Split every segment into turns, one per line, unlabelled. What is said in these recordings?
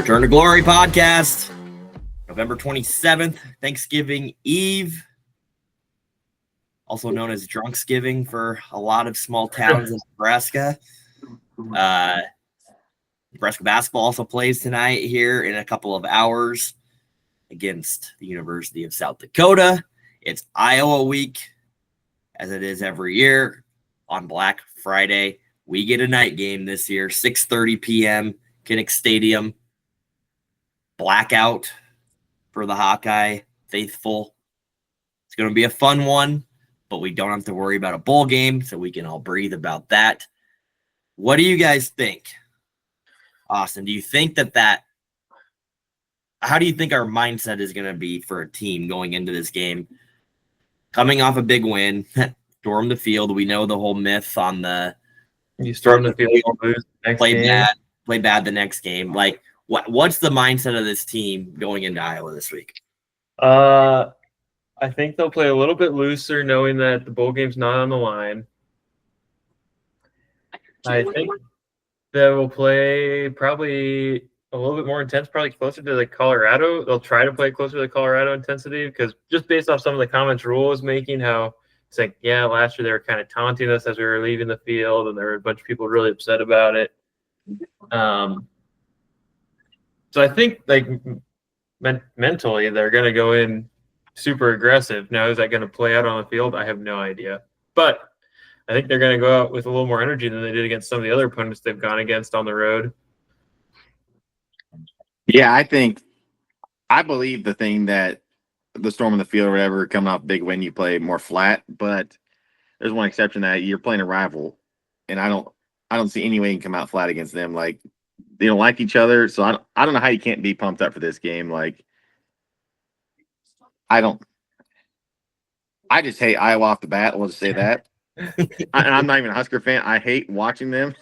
Return to Glory podcast, November 27th, Thanksgiving Eve, also known as Drunksgiving for a lot of small towns in Nebraska. Nebraska basketball also plays tonight here in a couple of hours against the University of South Dakota. It's Iowa week, as it is every year. On Black Friday, we get a night game this year, 6:30 p.m., Kinnick Stadium. Blackout for the Hawkeye faithful. It's going to be a fun one, but we don't have to worry about a bowl game, so we can all breathe about that. What do you guys think? Austin, do you think how do you think our mindset is going to be for a team going into this game? Coming off a big win, storm the field. We know the whole myth on the
you storm the field,
play bad the next game. Like, what's the mindset of this team going into Iowa this week?
I think they'll play a little bit looser, knowing that the bowl game's not on the line. I think they will play probably a little bit more intense, probably closer to the Colorado. They'll try to play closer to the Colorado intensity because just based off some of the comments Rule was making, how it's like, yeah, last year they were kind of taunting us as we were leaving the field, and there were a bunch of people really upset about it. So I think like mentally they're going to go in super aggressive. Now, is that going to play out on the field? I have no idea. But I think they're going to go out with a little more energy than they did against some of the other opponents they've gone against on the road.
Yeah, I believe the thing that the storm in the field or whatever, coming off big win, you play more flat. But there's one exception, that you're playing a rival, and I don't see any way you can come out flat against them. Like, they don't like each other, so I don't know how you can't be pumped up for this game. Like, I just hate Iowa off the bat. We'll just say that. I'm not even a Husker fan. I hate watching them.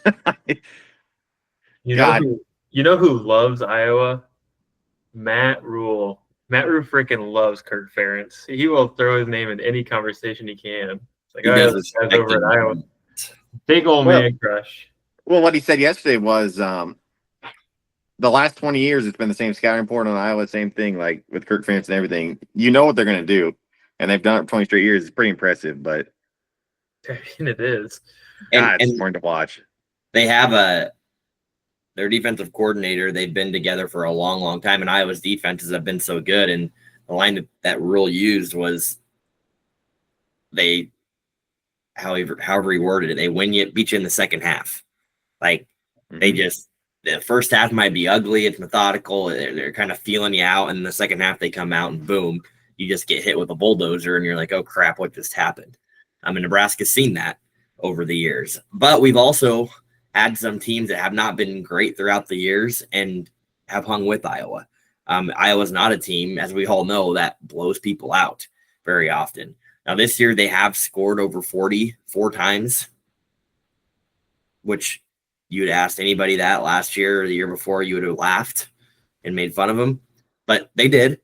You know who loves Iowa? Matt Rule. Matt Rule freaking loves Kirk Ferentz. He will throw his name in any conversation he can. It's like, this guy's over at Iowa. Big old man crush.
Well, what he said yesterday was the last 20 years it's been the same scouting report on Iowa, same thing, like with Kirk Ferentz and everything. You know what they're going to do, and they've done it for 20 straight years. It's pretty impressive, but
I mean, it is.
It's important to watch.
They have their defensive coordinator. They've been together for a long, long time, and Iowa's defenses have been so good. And the line that Rule used was however he worded it, they beat you in the second half. Like, the first half might be ugly. It's methodical. They're kind of feeling you out. And in the second half, they come out and boom, you just get hit with a bulldozer and you're like, oh crap, what just happened? Nebraska's seen that over the years, but we've also had some teams that have not been great throughout the years and have hung with Iowa. Iowa's not a team, as we all know, that blows people out very often. Now, this year they have scored over 40 4 times, which you'd asked anybody that last year or the year before, you would have laughed and made fun of them, but they did.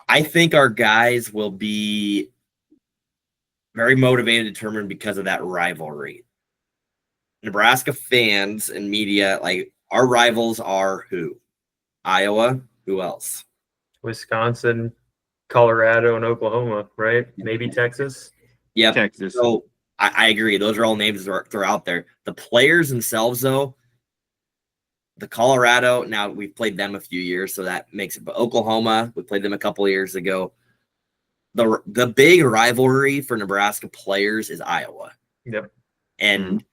I think our guys will be very motivated and determined because of that rivalry. Nebraska fans and media, like, our rivals are who? Iowa. Who else?
Wisconsin, Colorado, and Oklahoma, right? Maybe Texas.
Yeah,
Texas.
So I agree. Those are all names that are out there. The players themselves, though, the Colorado, now we've played them a few years, so that makes it. But Oklahoma, we played them a couple of years ago. The big rivalry for Nebraska players is Iowa.
Yep.
And,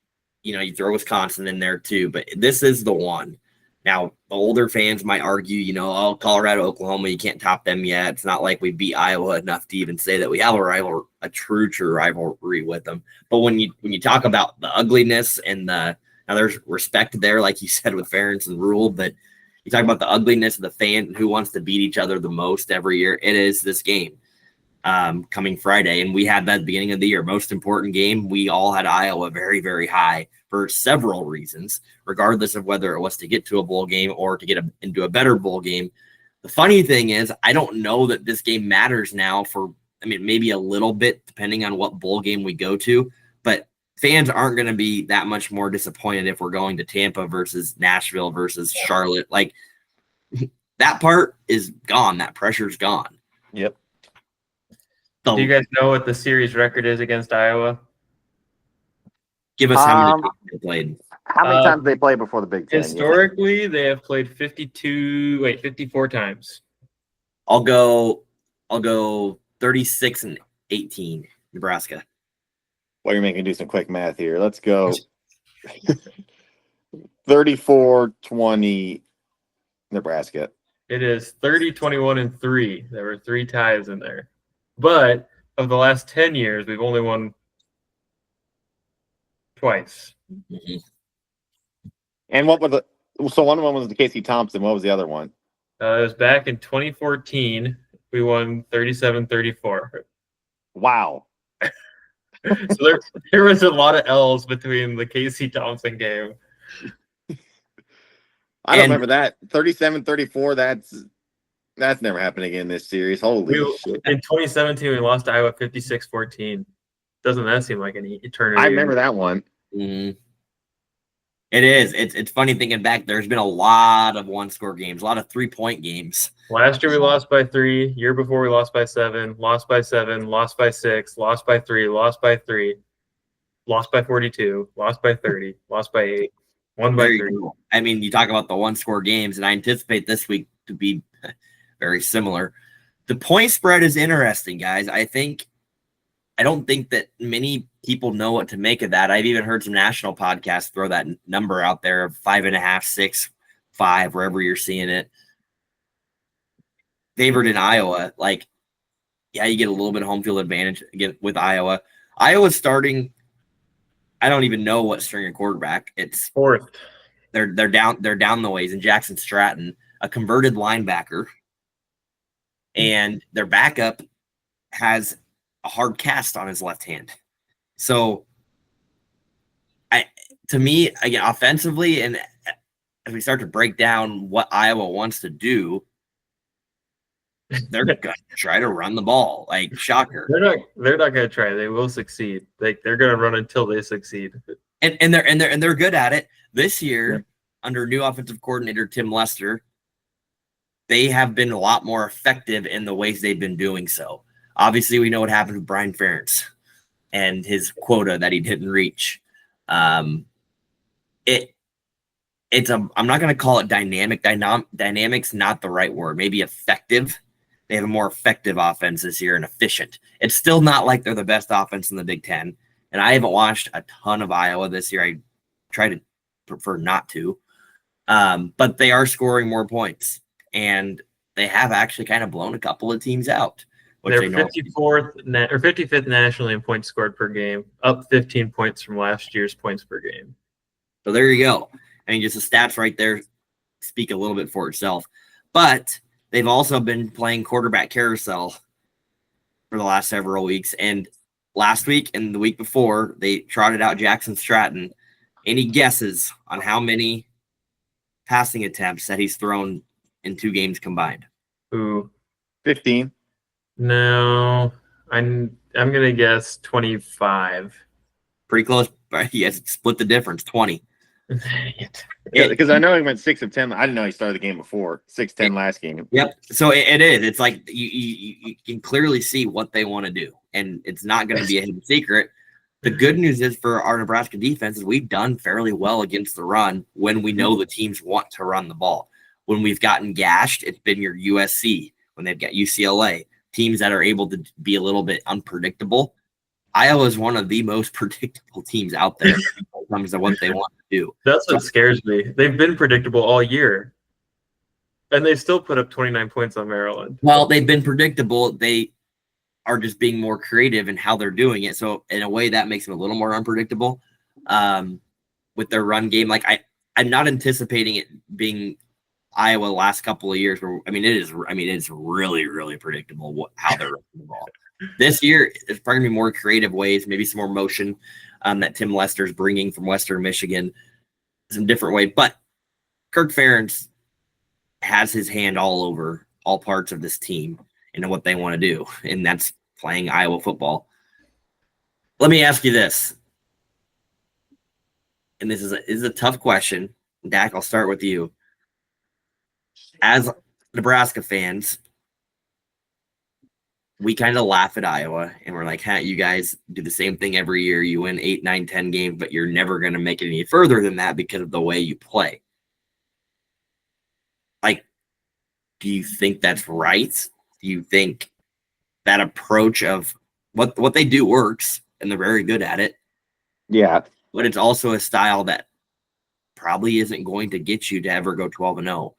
you throw Wisconsin in there too, but this is the one. Now, the older fans might argue, Colorado, Oklahoma, you can't top them yet. It's not like we beat Iowa enough to even say that we have a true rivalry with them. But when you talk about the ugliness and now there's respect there, like you said, with Ferentz and Rule, but you talk about the ugliness of the fan and who wants to beat each other the most every year, it is this game coming Friday. And we had that at the beginning of the year. Most important game, we all had Iowa very, very high for several reasons, regardless of whether it was to get to a bowl game or to get into a better bowl game. The funny thing is, I don't know that this game matters now maybe a little bit, depending on what bowl game we go to, but fans aren't going to be that much more disappointed if we're going to Tampa versus Nashville versus Charlotte. Like that part is gone. That pressure's gone.
Yep.
Do you guys know what the series record is against Iowa?
Give us how many times they played.
How many times they played before the Big Ten?
Historically, they have played 54 times.
I'll go 36-18, Nebraska.
Well, you're making me do some quick math here. Let's go 34-20 Nebraska.
It is 30, 21, and 3. There were 3 ties in there. But of the last 10 years, we've only won twice.
Mm-hmm.
And what was one of them was the Casey Thompson. What was the other one?
It was back in 2014. We won 37-34.
Wow.
So there was a lot of L's between the Casey Thompson game.
I don't remember that. 37-34, that's never happened again this series. Holy shit.
In 2017, we lost to Iowa 56-14. Doesn't that seem like an eternity?
I remember that one.
Mm-hmm. It is. It's funny thinking back. There's been a lot of one-score games, a lot of 3-point games.
Last year we lost by 3. Year before we lost by 7. Lost by 7. Lost by 6. Lost by 3. Lost by 3. Lost by 42. Lost by 30. Lost by 8. Won by 3.
I mean, you talk about the one-score games, and I anticipate this week to be very similar. The point spread is interesting, guys. I don't think that many people know what to make of that. I've even heard some national podcasts throw that number out there of 5.5, 6, 5, wherever you're seeing it. Favored in Iowa, like, yeah, you get a little bit of home field advantage again with Iowa. Iowa's starting. I don't even know what string of quarterback. It's
4th.
They're down the ways in Jackson Stratton, a converted linebacker, and their backup has a hard cast on his left hand. So, to me, again, offensively, and as we start to break down what Iowa wants to do, they're going to try to run the ball. Like, shocker.
They're not going to try. They will succeed. They're going to run until they succeed.
And they're good at it. This year, under new offensive coordinator Tim Lester, they have been a lot more effective in the ways they've been doing so. Obviously, we know what happened with Brian Ferentz and his quota that he didn't reach. I'm not going to call it dynamic. Dynamic's not the right word. Maybe effective. They have a more effective offense this year and efficient. It's still not like they're the best offense in the Big Ten. And I haven't watched a ton of Iowa this year. I try to prefer not to. But they are scoring more points. And they have actually kind of blown a couple of teams out.
They're 54th or 55th nationally in points scored per game, up 15 points from last year's points per game.
So there you go. I mean, just the stats right there speak a little bit for itself. But they've also been playing quarterback carousel for the last several weeks. And last week and the week before, they trotted out Jackson Stratton. Any guesses on how many passing attempts that he's thrown in 2 games combined?
Ooh,
15.
No, I'm gonna guess 25.
Pretty close, but he has split the difference, 20.
Yeah, because I know he went 6 of 10. I didn't know he started the game before 6-10 last game.
Yep. So it is. It's like you can clearly see what they want to do, and it's not going to be a hidden secret. The good news is for our Nebraska defense is we've done fairly well against the run when we know the teams want to run the ball. When we've gotten gashed, it's been your USC. When they've got UCLA, teams that are able to be a little bit unpredictable. Iowa is one of the most predictable teams out there when it comes to what they want to do.
That's what scares me. They've been predictable all year, and they still put up 29 points on Maryland.
Well, they've been predictable. They are just being more creative in how they're doing it. So in a way, that makes them a little more unpredictable with their run game. Like I'm not anticipating it being Iowa the last couple of years. Where it's really, really predictable how they're running the ball. This year, it's probably going to be more creative ways, maybe some more motion that Tim Lester's bringing from Western Michigan, some different way. But Kirk Ferentz has his hand all over all parts of this team and what they want to do, and that's playing Iowa football. Let me ask you this. and this is a tough question. Dak, I'll start with you. As Nebraska fans, we kind of laugh at Iowa and we're like, hey, you guys do the same thing every year. You win 8, 9, 10 games, but you're never going to make it any further than that because of the way you play. Like, do you think that's right? Do you think that approach of what they do works and they're very good at it?
Yeah.
But it's also a style that probably isn't going to get you to ever go 12-0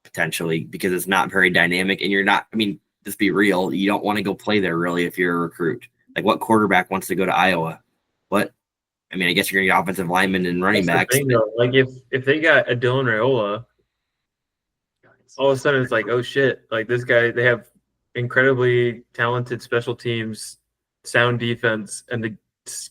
potentially because it's not very dynamic and you're not, I mean, just be real. You don't want to go play there really if you're a recruit. Like what quarterback wants to go to Iowa? What? I mean, I guess you're going to get offensive linemen and running
That's the
backs.
thing, though. Like if they got a Dylan Raiola, all of a sudden it's like, oh shit, like this guy, they have incredibly talented special teams, sound defense, and the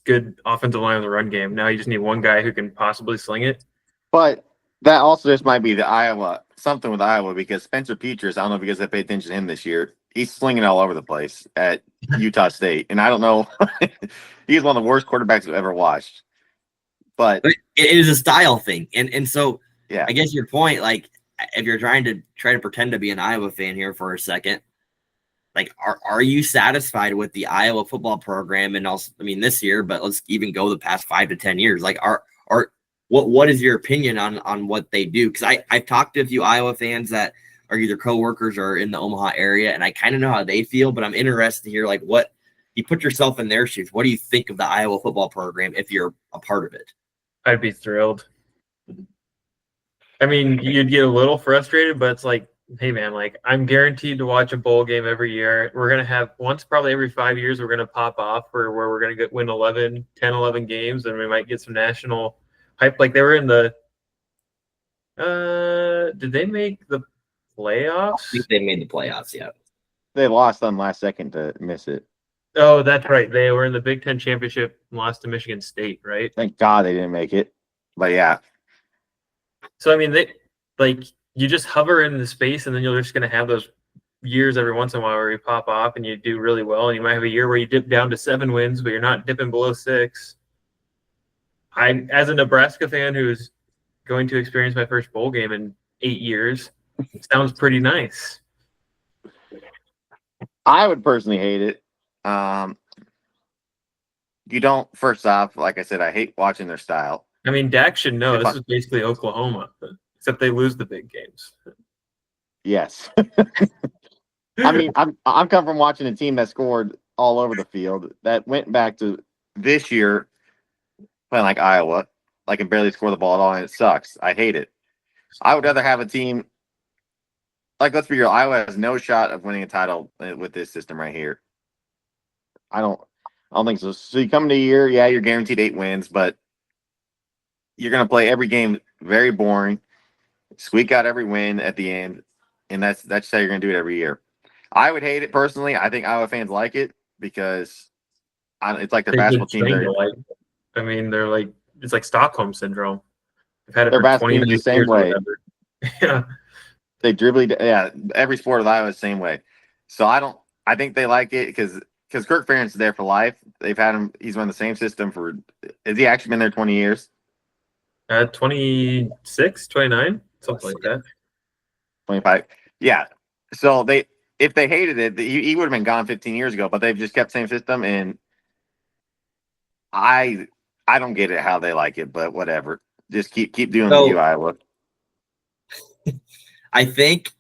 good offensive line of the run game. Now you just need one guy who can possibly sling it.
But that also just might be the Iowa, something with Iowa, because Spencer Petras, I don't know if you guys have paid attention to him this year. He's slinging all over the place at Utah State. And I don't know. He's one of the worst quarterbacks I've ever watched. But
it is a style thing. And so
yeah,
I guess your point, like, if you're trying to pretend to be an Iowa fan here for a second, like, are you satisfied with the Iowa football program? And also, I mean, this year, but let's even go the past 5 to 10 years. Like, what is your opinion on what they do? Because I've talked to a few Iowa fans that are either coworkers or in the Omaha area, and I kind of know how they feel, but I'm interested to hear, like, what you put yourself in their shoes. What do you think of the Iowa football program if you're a part of it?
I'd be thrilled. I mean, you'd get a little frustrated, but it's like, hey, man, like I'm guaranteed to watch a bowl game every year. We're going to have once probably every 5 years, we're going to pop off where we're going to win 10, 11 games, and we might get some national hype. Like they were in the did they make the playoffs?
I think they made the playoffs, yeah.
they lost on last second to miss it.
Oh, that's right. They were in the Big Ten championship and lost to Michigan State, right?
Thank God they didn't make it. But yeah.
So I mean, they like you just hover in the space, and then you're just going to have those years every once in a while where you pop off and you do really well, and you might have a year where you dip down to 7 wins, but you're not dipping below 6. I, as a Nebraska fan who's going to experience my first bowl game in 8 years, it sounds pretty nice.
I would personally hate it. You don't, first off, like I said, I hate watching their style.
I mean, Dak should know this is basically Oklahoma, except they lose the big games.
Yes. I mean, I'm come from watching a team that scored all over the field that went back to this year playing like Iowa, like can barely score the ball at all, and it sucks. I hate it. I would rather have a team like, let's be real, Iowa has no shot of winning a title with this system right here. I don't think so. So you come into a year, yeah, you're guaranteed 8 wins, but you're going to play every game very boring, squeak out every win at the end, and that's how you're going to do it every year. I would hate it personally. I think Iowa fans like it because it's like their basketball team.
I mean, they're like, it's like Stockholm syndrome. They've had it
their
for 20
the
years
same way.
Yeah.
They dribble, yeah. Every sport of Iowa is the same way. So I think they like it because Kirk Ferentz is there for life. They've had him. He's run the same system for. Has he actually been there 20 years?
26, 29, something like that.
25. Yeah. So if they hated it, he would have been gone 15 years ago. But they've just kept the same system, and I don't get it how they like it, but whatever. Just keep doing you, Iowa.
I think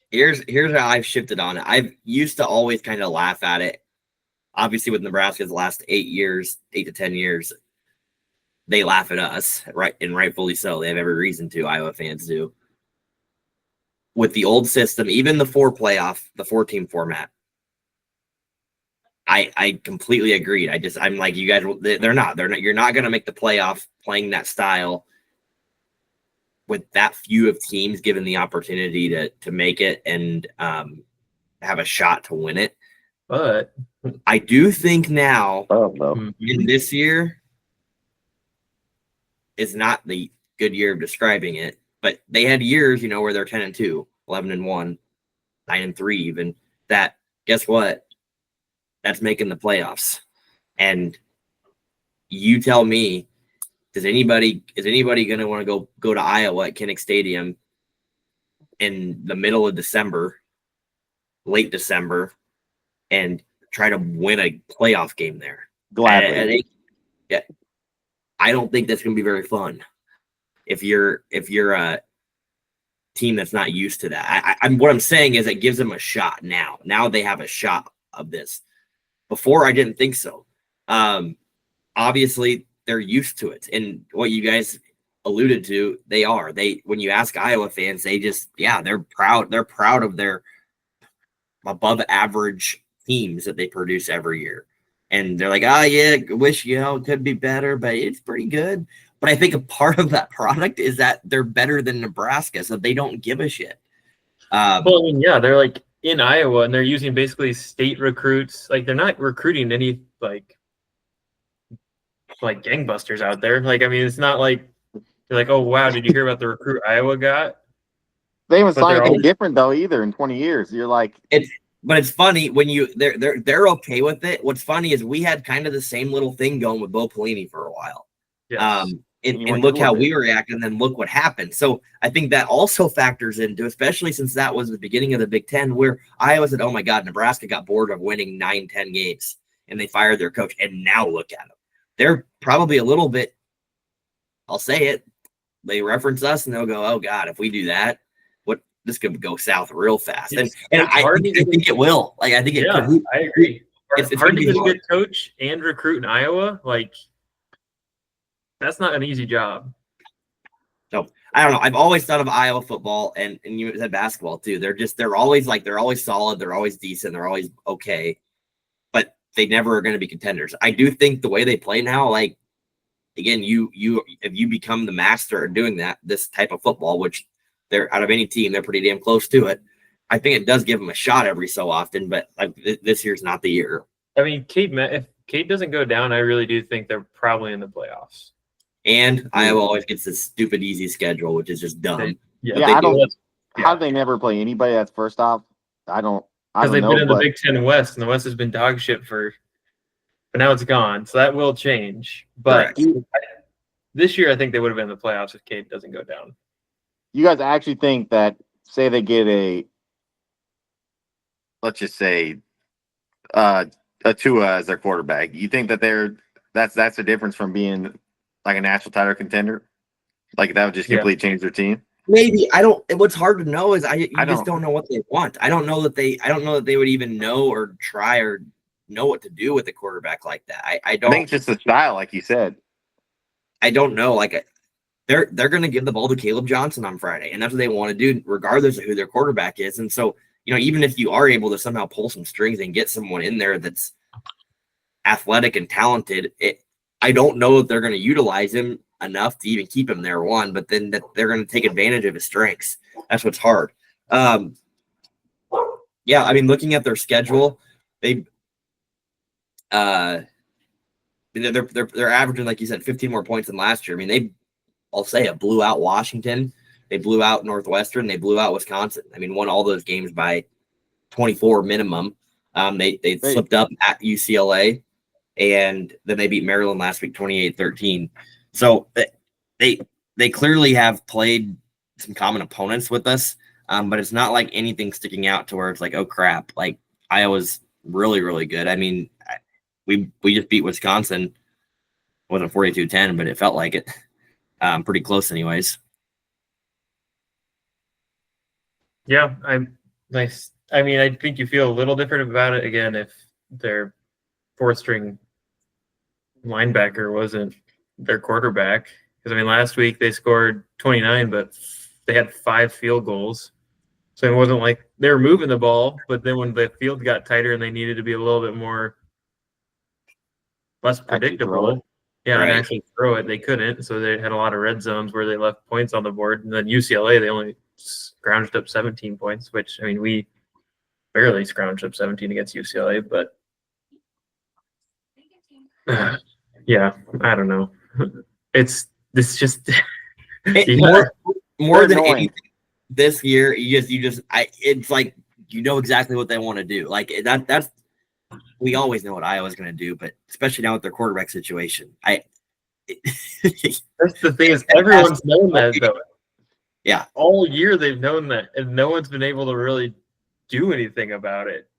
here's how I've shifted on it. I've used to always kind of laugh at it. Obviously, with Nebraska's last 8 to 10 years, they laugh at us, right? And rightfully so. They have every reason to. Iowa fans do. With the old system, even the 4-team format, I completely agreed. I'm like, you guys, they're not. You're not going to make the playoff playing that style with that few of teams given the opportunity to make it and have a shot to win it.
But
I do think now
in
this year is not the good year of describing it, but they had years, where they're 10-2, 11-1, 9-3 even. That, guess what? That's making the playoffs. And you tell me is anybody going to want to go to Iowa at Kinnick Stadium in the middle of December, late December, and try to win a playoff game there?
Gladly.
I don't think that's going to be very fun if you're a team that's not used to that. What I'm saying is it gives them a shot now. Now they have a shot of this. Before, I didn't think so. Obviously, they're used to it, and what you guys alluded to, they are. When you ask Iowa fans, they're proud. They're proud of their above average teams that they produce every year. And they're like, oh, yeah, wish, it could be better, but it's pretty good. But I think a part of that product is that they're better than Nebraska, so they don't give a shit.
They're like in Iowa, and they're using basically state recruits. Like, they're not recruiting any, like gangbusters out there. Like, I mean, it's not like they're like, oh, wow, did you hear about the recruit Iowa got?
They haven't signed anything different, though, either in 20 years. You're like...
But it's funny when they're okay with it. What's funny is we had kind of the same little thing going with Bo Pelini for a while.
Yes.
And look how we reacted, and then look what happened. So I think that also factors into, especially since that was the beginning of the Big Ten, where Iowa said, oh my God, Nebraska got bored of winning 9-10 games, and they fired their coach. And now look at them. They're probably a little bit, I'll say it, they reference us and they'll go, oh God, if we do that, this could go south real fast. And I think it will. Like, I think it could.
I agree. It's hard to get a good coach and recruit in Iowa. Like, that's not an easy job.
No, I don't know. I've always thought of Iowa football, and you said basketball too. They're always solid. They're always decent. They're always okay, but they never are going to be contenders. I do think the way they play now, like, again, if you become the master of doing this type of football, which they're out of any team, they're pretty damn close to it. I think it does give them a shot every so often, but like this year's not the year.
I mean, if Cade doesn't go down, I really do think they're probably in the playoffs.
And Iowa always gets this stupid easy schedule, which is just dumb.
How do they never play anybody that's first off? I don't know.
Because they've been in the Big Ten West, and the West has been dog shit but now it's gone. So that will change. But this year, I think they would have been in the playoffs if Cade doesn't go down.
You guys actually think that, say they get let's just say, a Tua as their quarterback, you think that that's the difference from being like a national title contender? Like, that would just completely change their team?
Maybe. What's hard to know is I just don't know what they want. I don't know that they would even know or try or know what to do with a quarterback like that. I think
it's just the style, like you said.
I don't know. Like, they're going to give the ball to Caleb Johnson on Friday, and that's what they want to do, regardless of who their quarterback is. And so, even if you are able to somehow pull some strings and get someone in there that's athletic and talented, I don't know if they're going to utilize him enough to even keep him there, one, but then that they're going to take advantage of his strengths. That's what's hard. Looking at their schedule, they're averaging, like you said, 15 more points than last year. I mean, I'll say it blew out Washington. They blew out Northwestern. They blew out Wisconsin. I mean, won all those games by 24 minimum. They slipped up at UCLA, and then they beat Maryland last week 28-13. So they clearly have played some common opponents with us, but it's not like anything sticking out to where it's like, oh crap, like Iowa's really, really good. I mean, we just beat Wisconsin. It wasn't 42-10, but it felt like it. Pretty close anyways.
Yeah, nice. I mean, I think you feel a little different about it again if their fourth-string linebacker wasn't their quarterback. Because, I mean, last week they scored 29, but they had 5 field goals. So it wasn't like they were moving the ball, but then when the field got tighter and they needed to be a little bit less predictable, and actually throw it, they couldn't. So they had a lot of red zones where they left points on the board. And then UCLA, they only scrounged up 17 points, which, I mean, we barely scrounged up 17 against UCLA, but yeah, I don't know. It's just
more than anything this year. It's like, exactly what they want to do. Like that's we always know what Iowa's going to do, but especially now with their quarterback situation,
That's the thing is everyone's known that though.
Yeah.
All year they've known that, and no one's been able to really do anything about it.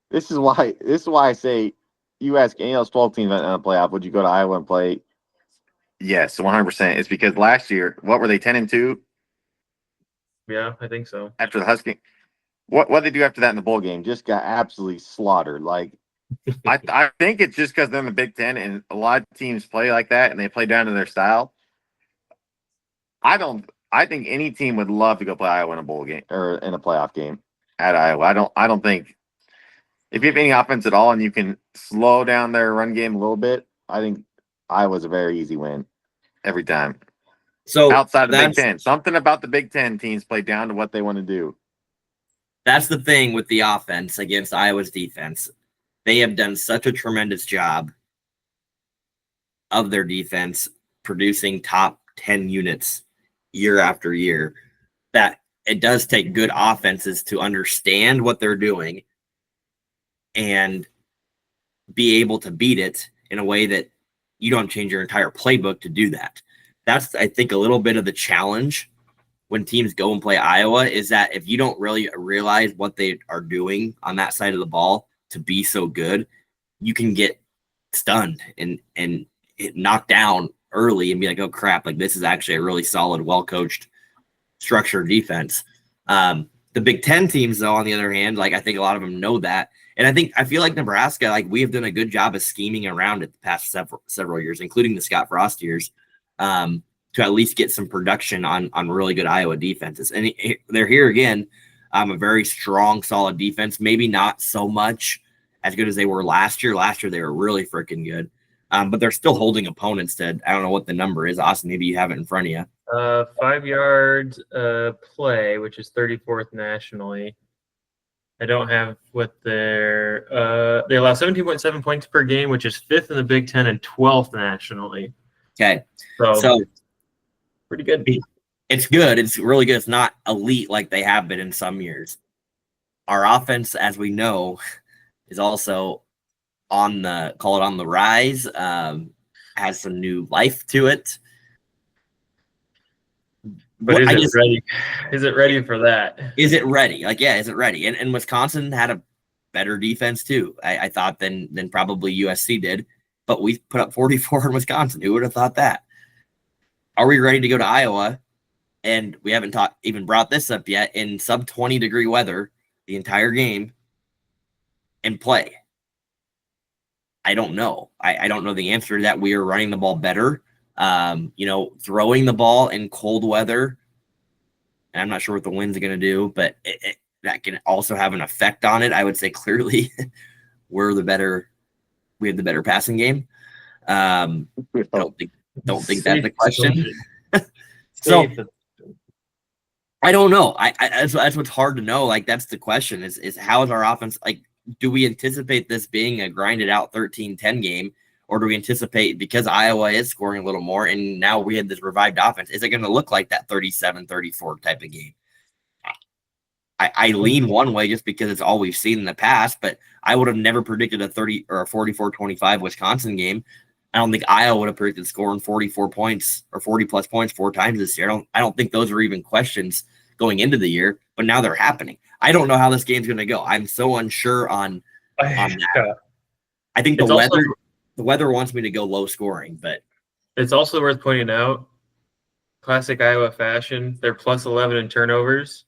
This is why I say you ask any else 12 teams in a playoff, would you go to Iowa and play? Yes, 100%. It's because last year, what were they, 10-2
Yeah, I think so.
after the Husky? What did they do after that in the bowl game? Just got absolutely slaughtered. Like, I think it's just because they're in the Big Ten and a lot of teams play like that and they play down to their style. I think any team would love to go play Iowa in a bowl game or in a playoff game at Iowa. I don't think if you have any offense at all and you can slow down their run game a little bit, I think Iowa's a very easy win every time.
So
outside of the Big Ten, something about the Big Ten teams play down to what they want to do.
That's the thing with the offense against Iowa's defense. They have done such a tremendous job of their defense producing top 10 units year after year that it does take good offenses to understand what they're doing and be able to beat it in a way that you don't change your entire playbook to do that. That's, I think, a little bit of the challenge when teams go and play Iowa is that if you don't really realize what they are doing on that side of the ball to be so good, you can get stunned and knocked down early and be like, oh crap, like this is actually a really solid, well-coached, structured defense. The Big Ten teams, though, on the other hand, like I think a lot of them know that. And I feel like Nebraska, like we have done a good job of scheming around it the past several years, including the Scott Frost years, to at least get some production on really good Iowa defenses. And they're here again, a very strong, solid defense. Maybe not so much as good as they were last year. Last year, they were really freaking good. But they're still holding opponents to, I don't know what the number is. Austin, maybe you have it in front of you.
5 yards play, which is 34th nationally. I don't have what their they allow 17.7 points per game, which is 5th in the Big Ten and 12th nationally.
Okay.
So pretty good.
It's good. It's really good. It's not elite like they have been in some years. Our offense, as we know, is also on the rise, has some new life to it.
But ready? Is it ready for that?
Is it ready? Like, yeah, is it ready? And Wisconsin had a better defense too, I thought, than probably USC did. But we put up 44 in Wisconsin. Who would have thought that? Are we ready to go to Iowa? And we haven't even brought this up yet, in sub 20 degree weather the entire game and play? I don't know. I don't know the answer to that. We are running the ball better. Throwing the ball in cold weather, and I'm not sure what the wind's going to do, but that can also have an effect on it. I would say clearly we have the better passing game. I don't think that's the question. So I don't know. That's what's hard to know. Like, that's the question is how is our offense? Like, do we anticipate this being a grinded out 13-10 game? Or do we anticipate, because Iowa is scoring a little more and now we have this revived offense, is it going to look like that 37-34 type of game? I lean one way just because it's all we've seen in the past, but I would have never predicted a 30 or a 44-25 Wisconsin game. I don't think Iowa would have predicted scoring 44 points or 40-plus points 4 times this year. I don't think those are even questions going into the year, but now they're happening. I don't know how this game's going to go. I'm so unsure on that. I think the weather wants me to go low scoring, but
it's also worth pointing out, classic Iowa fashion, they're plus 11 in turnovers,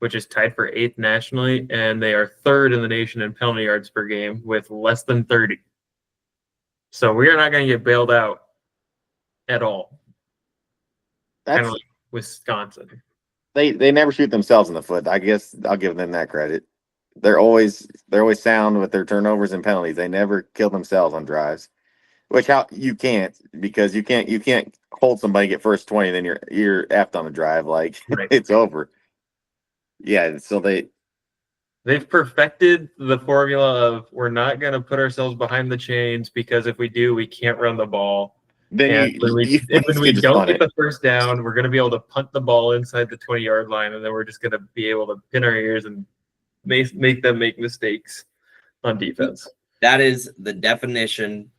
which is tied for 8th nationally, and they are 3rd in the nation in penalty yards per game with less than 30. So we are not going to get bailed out at all. Kind of like Wisconsin.
They never shoot themselves in the foot. I guess I'll give them that credit. They're always sound with their turnovers and penalties. They never kill themselves on drives, which you can't, because you can't hold somebody, get first 20, then you're effed on the drive. Like, right. It's over. Yeah. So
they've perfected the formula of, we're not going to put ourselves behind the chains, because if we do, we can't run the ball. Then when we don't get the first down, we're going to be able to punt the ball inside the 20-yard line, and then we're just going to be able to pin our ears and make them make mistakes on defense.
That is the definition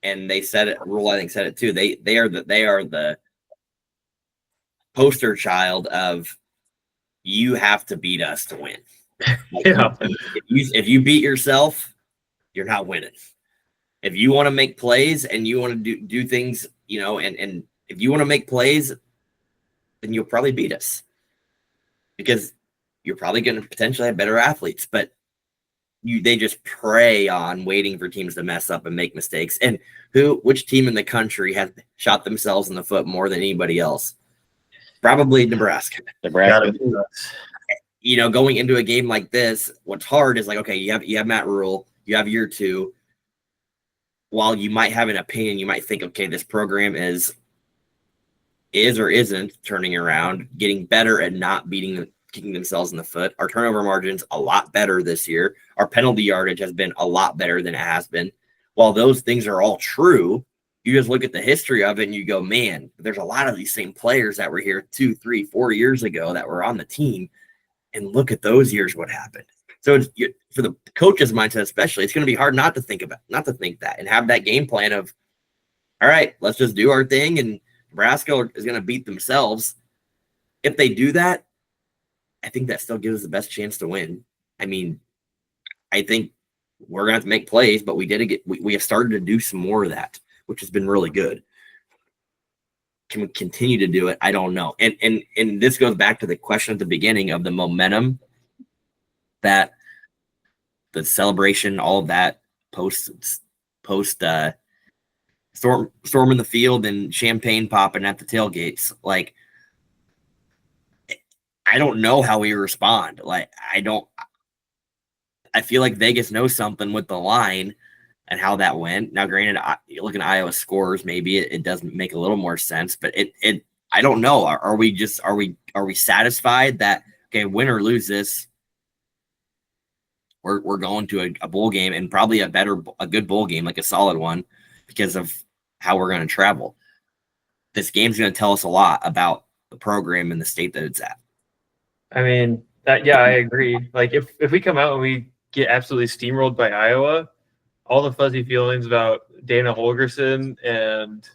and they said it. Rule I think said it too. They are the poster child of you have to beat us to win. Like,
Yeah.
if you beat yourself, you're not winning. If you want to make plays and you want to do things, and if you want to make plays, then you'll probably beat us because you're probably going to potentially have better athletes. But they just prey on waiting for teams to mess up and make mistakes. And which team in the country has shot themselves in the foot more than anybody else? Probably Nebraska. Going into a game like this, what's hard is like, okay, you have Matt Rule, you have year 2. While you might have an opinion, you might think, okay, this program is or isn't turning around, getting better at not kicking themselves in the foot. Our turnover margin's a lot better this year. Our penalty yardage has been a lot better than it has been. While those things are all true, you just look at the history of it and you go, man, there's a lot of these same players that were here 2, 3, 4 years ago that were on the team. And look at those years, what happened. So for the coach's mindset, especially, it's going to be hard not to think that and have that game plan of, all right, let's just do our thing. And Nebraska is going to beat themselves. If they do that, I think that still gives us the best chance to win. I mean, I think we're going to have to make plays, but we have started to do some more of that, which has been really good. Can we continue to do it? I don't know. And this goes back to the question at the beginning of the momentum that the celebration, all of that post storm in the field and champagne popping at the tailgates. Like, I don't know how we respond. Like, I feel like Vegas knows something with the line and how that went. Now, granted, you look at Iowa scores, maybe it does make a little more sense, but I don't know. Are we satisfied that, okay, win or lose this, we're going to a bowl game, and probably a good bowl game, like a solid one, because of how we're going to travel. This game's going to tell us a lot about the program and the state that it's at.
I mean, I agree. Like, if we come out and we get absolutely steamrolled by Iowa, all the fuzzy feelings about Dana Holgorsen and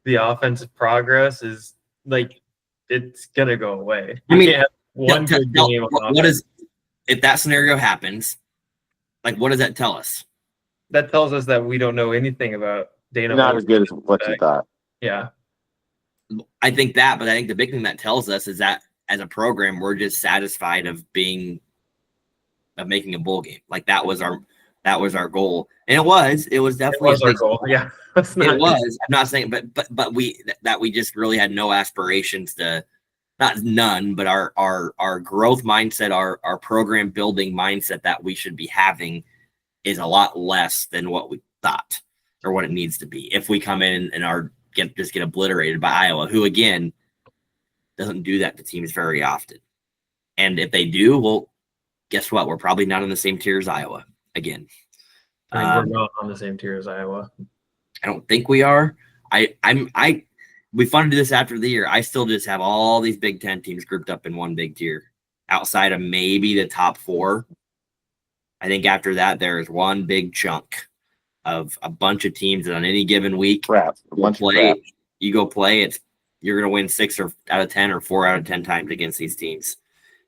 the offensive progress is like, it's going to go away. You can't have one good game.
If that scenario happens, like, what does that tell us?
That tells us that we don't know anything about Dana.
Not as good as what you thought.
Yeah.
I think that, but I think the big thing that tells us is that as a program, we're just satisfied of making a bowl game. Like, that was our goal. And it was definitely
our goal. Yeah.
It was. I'm not saying, but we just really had no aspirations to, not none, but our growth mindset, our program building mindset that we should be having is a lot less than what we thought or what it needs to be. If we come in and just get obliterated by Iowa, who again doesn't do that to teams very often. And if they do, well, guess what? We're probably not in the same tier as Iowa again.
We're not on the same tier as Iowa.
I don't think we are. We funded this after the year. I still just have all these Big Ten teams grouped up in one big tier, outside of maybe the top 4. I think after that, there's one big chunk of a bunch of teams that on any given week, you go play, you're going to win 6 out of 10 or 4 out of 10 times against these teams.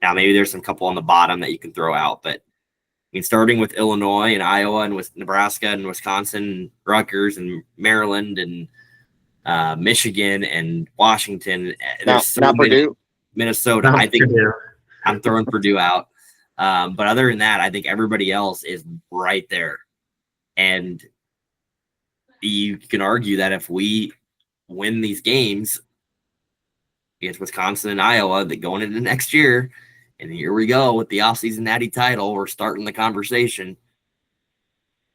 Now, maybe there's some couple on the bottom that you can throw out, but I mean, starting with Illinois and Iowa and with Nebraska and Wisconsin, and Rutgers and Maryland and Michigan and Washington. There's
Purdue,
Minnesota. I think I'm throwing Purdue out. But other than that, I think everybody else is right there. And you can argue that if we win these games against Wisconsin and Iowa, that going into next year, and here we go with the offseason natty title, we're starting the conversation.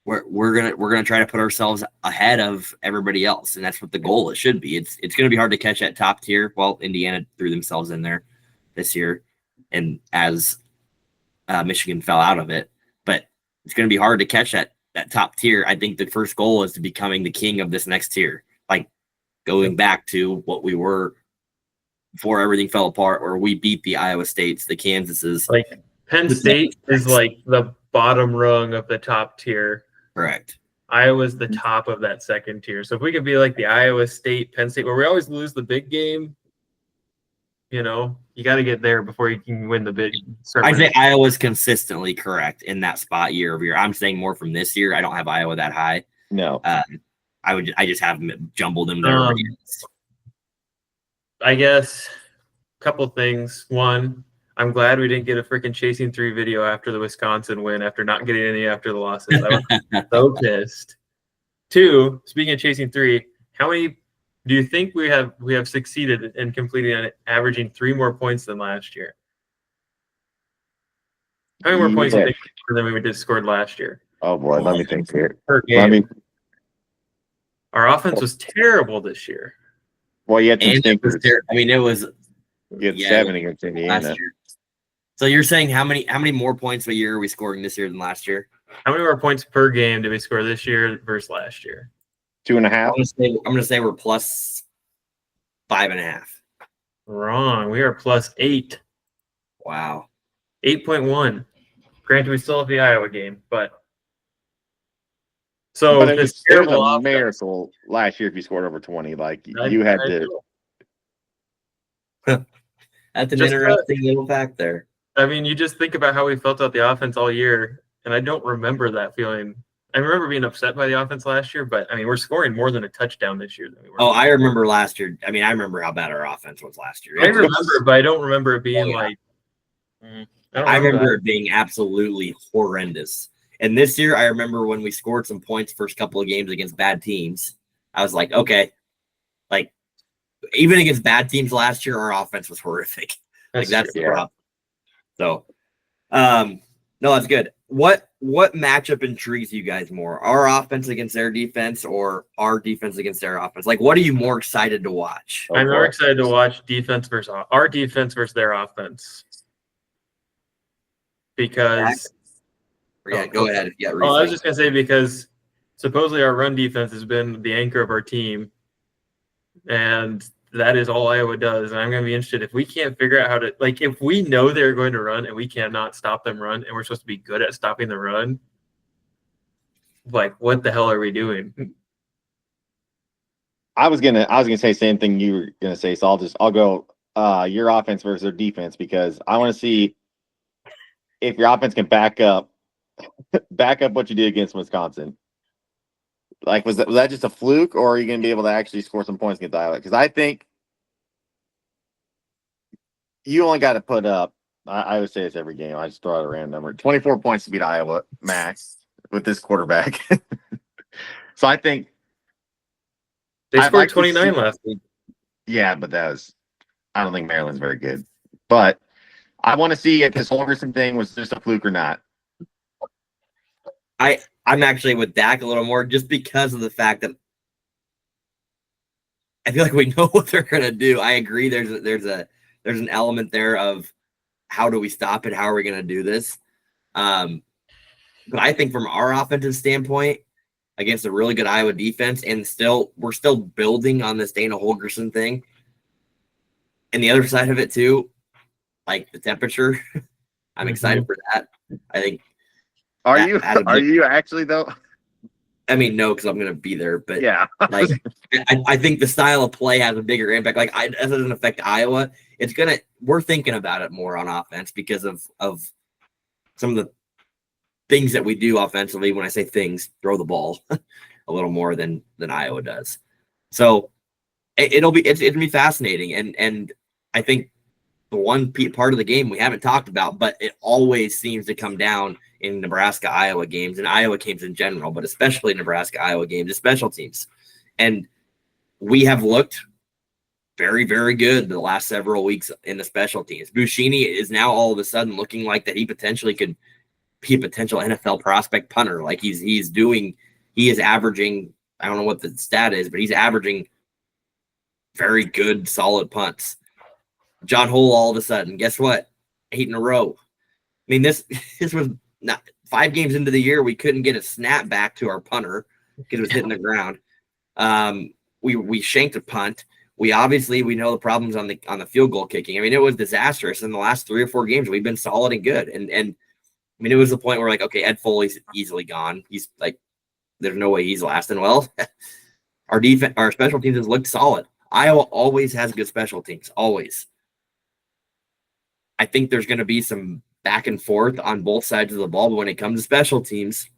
We're gonna try to put ourselves ahead of everybody else, and that's what the goal should be. It's gonna be hard to catch that top tier. Well, Indiana threw themselves in there this year, and as Michigan fell out of it, but it's gonna be hard to catch that top tier. I think the first goal is to becoming the king of this next tier, like going back to what we were before everything fell apart, where we beat the Iowa States, the Kansases.
Like Penn State is like the bottom rung of the top tier.
Correct.
Iowa's the top of that second tier. So if we could be like the Iowa State, Penn State, where we always lose the big game, you got to get there before you can win the big.
I say Iowa's consistently correct in that spot year over year. I'm saying more from this year. I don't have Iowa that high.
No.
I just have them jumbled them there.
I guess a couple things. One, I'm glad we didn't get a freaking Chasing 3 video after the Wisconsin win after not getting any after the losses. I was so pissed. Two, speaking of Chasing 3, how many do you think we have succeeded in completing and averaging 3 more points than last year? How many more points do you think than we just scored last year?
Oh boy, let me think here.
Per game. Our offense was terrible this year.
Well, you had some stinkers.
It was
you had 7 against Indiana.
So you're saying how many more points a year are we scoring this year than last year?
How many more points per game did we score this year versus last year?
2.5.
I'm gonna say we're plus 5.5.
Wrong. We are plus 8.
Wow.
8.1. Granted, we still have the Iowa game, but
it was a miracle last year if you scored over 20. Like you had to.
That's an interesting little fact there.
I mean, you just think about how we felt about the offense all year, and I don't remember that feeling. I remember being upset by the offense last year, but I mean, we're scoring more than a touchdown this year than we were.
Oh, I remember last year. I mean, I remember how bad our offense was last year.
I remember, but I don't remember it being
I remember it being absolutely horrendous. And this year, I remember when we scored some points first couple of games against bad teams. I was like, okay, like even against bad teams last year, our offense was horrific. That's the problem. So, no, that's good. What matchup intrigues you guys more? Our offense against their defense or our defense against their offense? Like, what are you more excited to watch?
I'm more excited to watch defense versus our defense versus their offense. Because
go ahead. Yeah,
I was just gonna say because supposedly our run defense has been the anchor of our team, and that is all Iowa does. And I'm gonna be interested if we can't figure out how to if we know they're going to run and we cannot stop them run, and we're supposed to be good at stopping the run. Like, what the hell are we doing?
I was gonna say the same thing you were gonna say, so I'll go your offense versus their defense because I want to see if your offense can back up what you did against Wisconsin. Like, was that just a fluke, or are you going to be able to actually score some points against Iowa? Because I think you only got to put up, I would say it's every game. I just throw out a random number. 24 points to beat Iowa, max, with this quarterback. So I think
they scored 29 last week.
Yeah, but I don't think Maryland's very good. But I want to see if this Holgorsen thing was just a fluke or not.
I'm actually with Dak a little more just because of the fact that I feel like we know what they're gonna do. I agree. There's an element there of how do we stop it? How are we gonna do this? But I think from our offensive standpoint, against a really good Iowa defense, and we're still building on this Dana Holgorsen thing. And the other side of it too, like the temperature, I'm excited for that. I think.
Are you actually though?
I mean, no, because I'm going to be there. But
yeah,
like I think the style of play has a bigger impact. Like, it doesn't affect Iowa. We're thinking about it more on offense because of some of the things that we do offensively. When I say things, throw the ball a little more than Iowa does. So it'll be fascinating. And I think the one part of the game we haven't talked about, but it always seems to come down in Nebraska-Iowa games and Iowa games in general, but especially Nebraska-Iowa games, the special teams. And we have looked very, very good the last several weeks in the special teams. Buschini is now all of a sudden looking like that he potentially could be a potential NFL prospect punter. Like he is averaging, I don't know what the stat is, but he's averaging very good, solid punts. John Hull, all of a sudden, guess what? 8 in a row. I mean, this was not 5 games into the year. We couldn't get a snap back to our punter because it was hitting the ground. We shanked a punt. We know the problems on the field goal kicking. I mean, it was disastrous in the last 3 or 4 games. We've been solid and good. And I mean, it was the point where like, okay, Ed Foley's easily gone. He's like there's no way he's lasting. Well, our special teams has looked solid. Iowa always has good special teams, always. I think there's going to be some back and forth on both sides of the ball, but when it comes to special teams,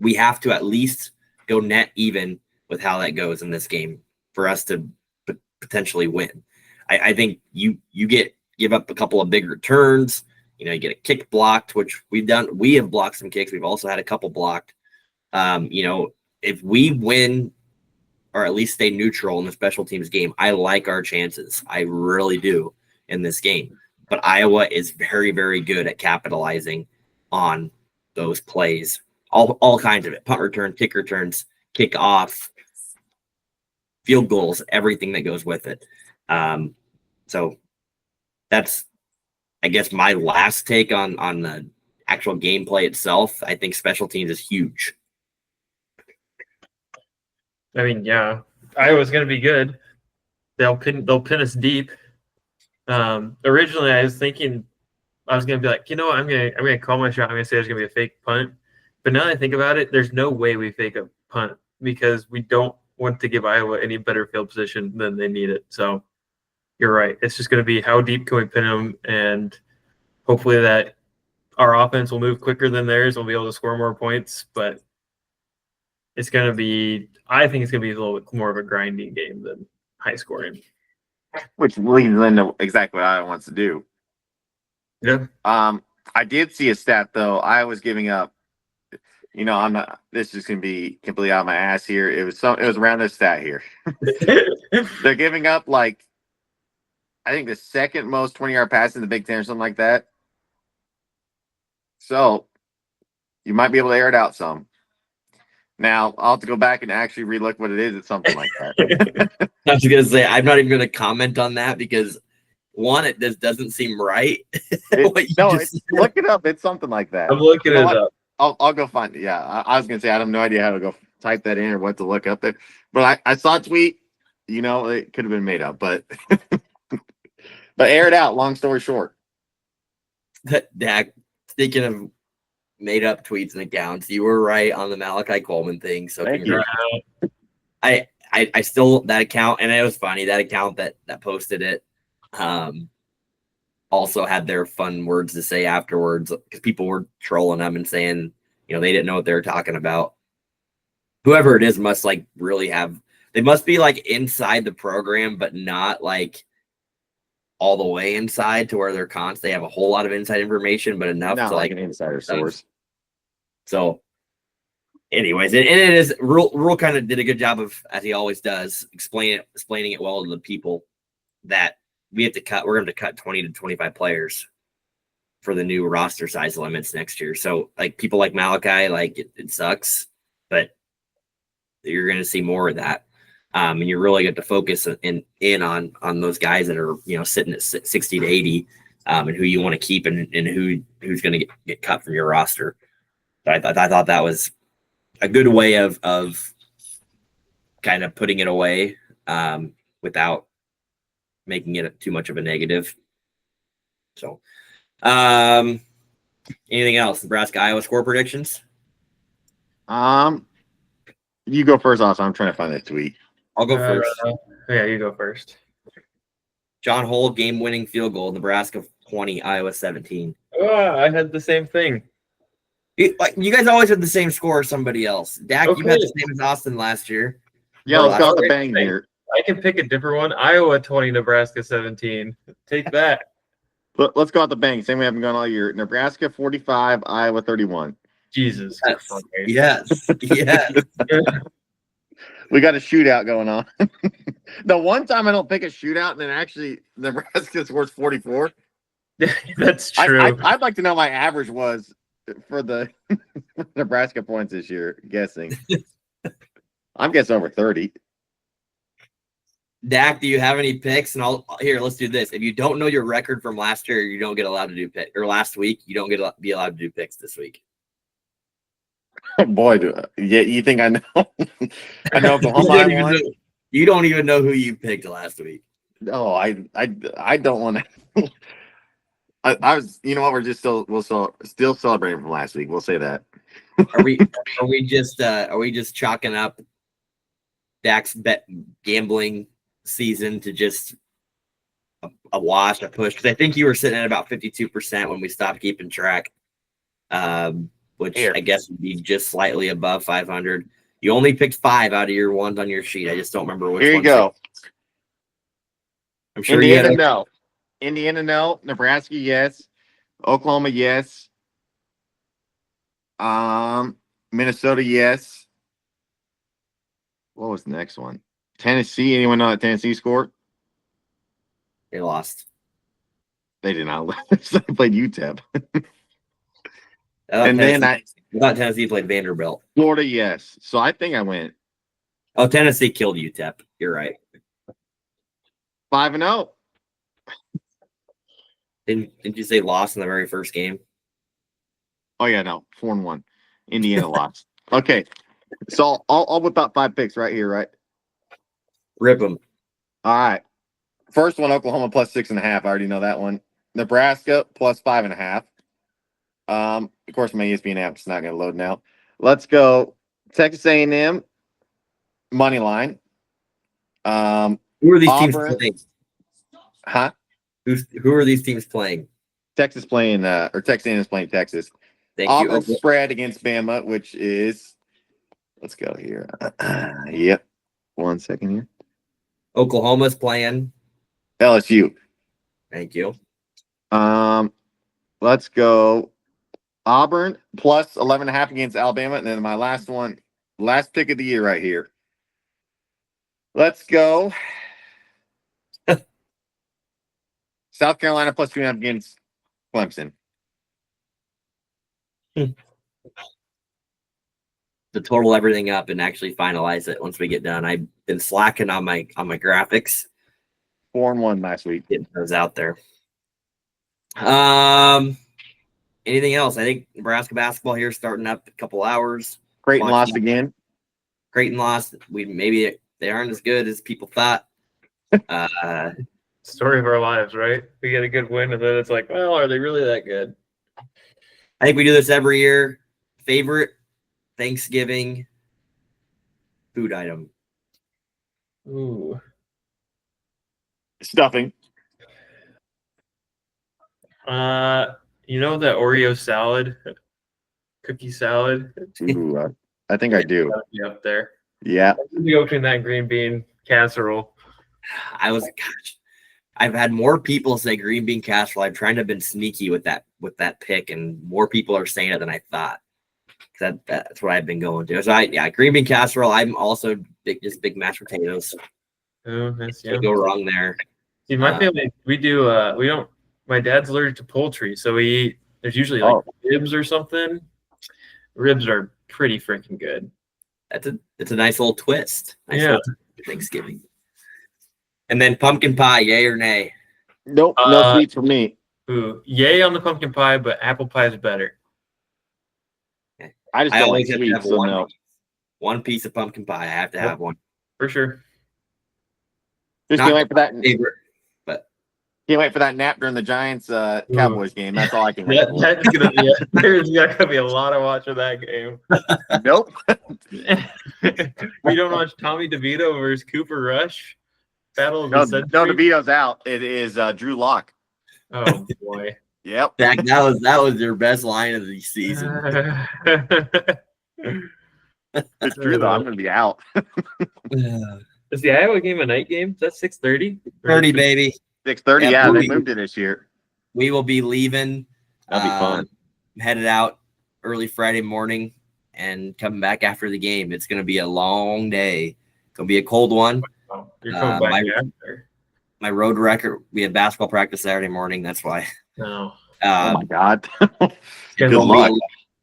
we have to at least go net even with how that goes in this game for us to potentially win. I think you give up a couple of big returns. You get a kick blocked, which we've done. We have blocked some kicks. We've also had a couple blocked. If we win or at least stay neutral in the special teams game, I like our chances. I really do in this game. But Iowa is very, very good at capitalizing on those plays. All kinds of it. Punt return, kick returns, kick off, field goals, everything that goes with it. So that's, I guess, my last take on the actual gameplay itself. I think special teams is huge.
I mean, yeah, Iowa's going to be good. They'll pin us deep. Originally, I was thinking I was going to be like, I'm going to call my shot. I'm going to say there's going to be a fake punt. But now that I think about it, there's no way we fake a punt because we don't want to give Iowa any better field position than they need it. So you're right. It's just going to be how deep can we pin them, and hopefully that our offense will move quicker than theirs. We'll be able to score more points, but it's going to be – I think it's going to be a little bit more of a grinding game than high scoring.
Which leads into exactly what Iowa wants to do.
Yeah.
I did see a stat, though. I was giving up. I'm not. This is going to be completely out of my ass here. It was around this stat here. They're giving up I think the second most 20-yard pass in the Big Ten or something like that. So you might be able to air it out some. Now I'll have to go back and actually relook what it is. It's something like that.
I was going to say I'm not even going to comment on that because one, it just doesn't seem right.
Look it up. It's something like that.
I'm looking it up.
I'll go find it. Yeah, I was gonna say I have no idea how to go type that in or what to look up there, but I saw a tweet. It could have been made up, but air it out. Long story short,
Dak, speaking of made up tweets and accounts, you were right on the Malachi Coleman thing. So
thank you.
I still that account, and it was funny that account that posted it. Also had their fun words to say afterwards because people were trolling them and saying, they didn't know what they were talking about. Whoever it is must really have, they must be inside the program, but not all the way inside to where they're they have a whole lot of inside information, but enough to
an insider source.
So anyways, and it is Rule kind of did a good job of, as he always does, explaining it well to the people that we're going to cut 20 to 25 players for the new roster size limits next year. So people like Malachi, it sucks, but you're going to see more of that. And you're really going to focus in on those guys that are, sitting at 60 to 80 and who you want to keep and who's going to get cut from your roster. So I thought that was a good way of kind of putting it away without making it too much of a negative. So, anything else? Nebraska, Iowa score predictions?
You go first, also. I'm trying to find that tweet.
I'll go first.
Yeah, you go first.
John Hull, game-winning field goal. Nebraska 20, Iowa 17.
Oh, I had the same thing.
You guys always had the same score as somebody else. Dak,
Okay.
You had the same as Austin last year.
Yeah, let's go with the
Great
bang
thing.
here.
I can pick a different one. Iowa 20, Nebraska 17. Take that.
Let's go with the bang. Same way I've been going all year. Nebraska 45, Iowa 31.
Jesus.
Yes. Yes.
We got a shootout going on. The one time I don't pick a shootout and then actually Nebraska scores 44.
That's true.
I'd like to know my average was for the Nebraska points this year, guessing. I'm guessing over 30.
Dak, do you have any picks? And let's do this. If you don't know your record from last year, you don't get allowed to do pick, or last week, you don't be allowed to do picks this week.
Oh boy, you think I know? I know Oklahoma won.
You don't even know who you picked last week.
No, I don't want to. I was, we're just still celebrating from last week. We'll say that.
Are we just chalking up Dak's bet gambling season to just a wash, a push? Because I think you were sitting at about 52% when we stopped keeping track, which
Here.
I guess would be just slightly above 500. You only picked 5 out of your ones on your sheet. I just don't remember which
Here you
ones.
go.
I'm sure
Indiana,
you had
no. Indiana, no. Nebraska, yes. Oklahoma, yes. Minnesota, yes. What was the next one? Tennessee. Anyone know that Tennessee scored?
they lost.
They did not. They played UTEP.
I
And then
thought Tennessee played Vanderbilt.
Florida, yes. So I think I went
Oh, Tennessee killed UTEP. You're right.
5-0.
Didn't you say lost in the very first game?
Oh yeah, no, 4-1. Indiana lost. Okay, so I'll whip out 5 picks right here, right?
Rip them.
All right. First one, Oklahoma plus 6.5. I already know that one. Nebraska plus 5.5. Of course, my ESPN app's not going to load now. Let's go. Texas A&M money line.
Who are these
Auburn.
teams playing?
Huh?
Who are these teams playing?
Texas playing, or Texas A&M is playing Texas.
Thank
Auburn
you.
spread against Bama, which is, let's go here. Yep. 1 second here.
Oklahoma's playing.
LSU.
Thank you.
Let's go. Auburn plus 11.5 against Alabama. And then my last one, last pick of the year right here. Let's go. South Carolina plus 2.5 against Clemson.
To total everything up and actually finalize it once we get done. I've been slacking on my graphics.
4-1 last week.
Getting those out there. Anything else? I think Nebraska basketball here starting up a couple hours.
Creighton lost again.
Creighton lost. Maybe they aren't as good as people thought.
Story of our lives, right? We get a good win, and then it's like, well, are they really that good?
I think we do this every year. Favorite Thanksgiving food item?
Ooh.
Stuffing.
You know that Oreo salad, cookie salad?
Ooh, I think I do.
That'd be up there.
Yeah.
Go between that and green bean casserole.
I've had more people say green bean casserole. I'm trying to have been sneaky with that pick, and more people are saying it than I thought. That's what I've been going to. So green bean casserole. I'm also big mashed potatoes.
Oh, that's
Can't go wrong there.
See, my family, we don't. My dad's allergic to poultry, so there's usually like ribs or something. Ribs are pretty freaking good.
It's a nice little twist. Nice
Yeah.
Thanksgiving. And then pumpkin pie, yay or nay?
Nope, no sweets for me.
Ooh, yay on the pumpkin pie, but apple pie is better.
I just
I
don't like
always have to
sweets,
have
so no.
one piece of pumpkin pie. I have to have one.
For sure.
Just can't wait for that.
Favorite, but
Can't wait for that nap during the Giants Cowboys game. That's all I can wait for.
That's gonna be there's gonna be a lot of watching that game.
Nope.
We don't watch Tommy DeVito versus Cooper Rush. Battle of
No,
the Century.
DeVito's out. It is Drew Lock.
Oh boy.
Yep.
that was your best line of the season.
It's Drew Lock. I'm gonna be out.
Is the Iowa game a night game? Is that 6:30?
30, baby.
6:30.
Yeah,
Yeah, they moved it this year.
We will be leaving.
That'll be fun.
Headed out early Friday morning and coming back after the game. It's going to be a long day. It's going to be a cold one.
Oh, you're coming back after.
My road record. We had basketball practice Saturday morning. That's why.
No.
Oh my God.
Good
luck.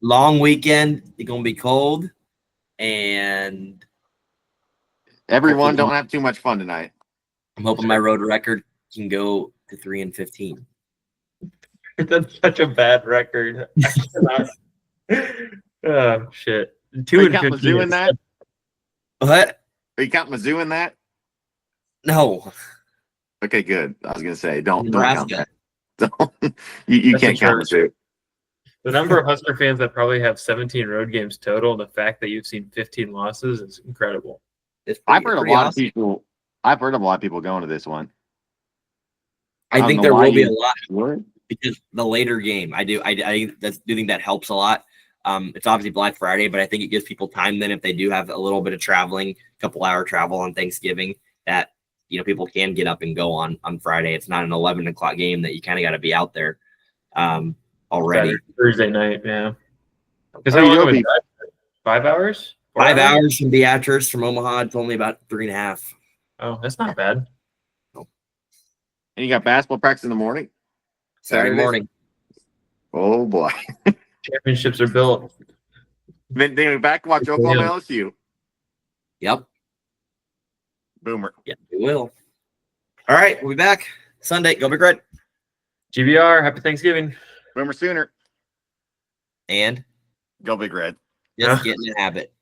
Long weekend. It's going to be cold. And
everyone don't have too much fun tonight.
I'm hoping my road record can go to 3-15.
That's such a bad record. Oh shit! 2-15.
Mizzou in that?
What?
Are you counting Mizzou in that?
No.
Okay, good. I was gonna say don't count
Nebraska.
that. You can't count Mizzou.
The number of Husker fans that probably have 17 road games total, and the fact that you've seen 15 losses is incredible.
It's
I've
pretty,
heard a
pretty
lot
awesome.
of people. I've heard of a lot of people going to this one.
I
don't
think
know
there
why
will be
you
a lot
would.
because the later game. I do think that helps a lot. It's obviously Black Friday, but I think it gives people time then if they do have a little bit of traveling, a couple hour travel on Thanksgiving, that people can get up and go on Friday. It's not an 11 o'clock game that you kind of got to be out there already.
Saturday, Thursday night, yeah. Because
Oh,
how long
you'll
would
be-
that? 5 hours? 4
5 hours from Beatrice from Omaha. It's only about 3.5.
Oh, that's not bad.
And you got basketball practice in the morning.
Saturday morning.
Oh boy.
Championships are built.
Then you're back to watch Oklahoma LSU.
Yep.
Boomer.
Yeah, we will. All right, we'll be back Sunday. Go Big Red.
GBR, happy Thanksgiving.
Boomer Sooner.
And
Go Big Red.
just
Yeah.
get in the habit.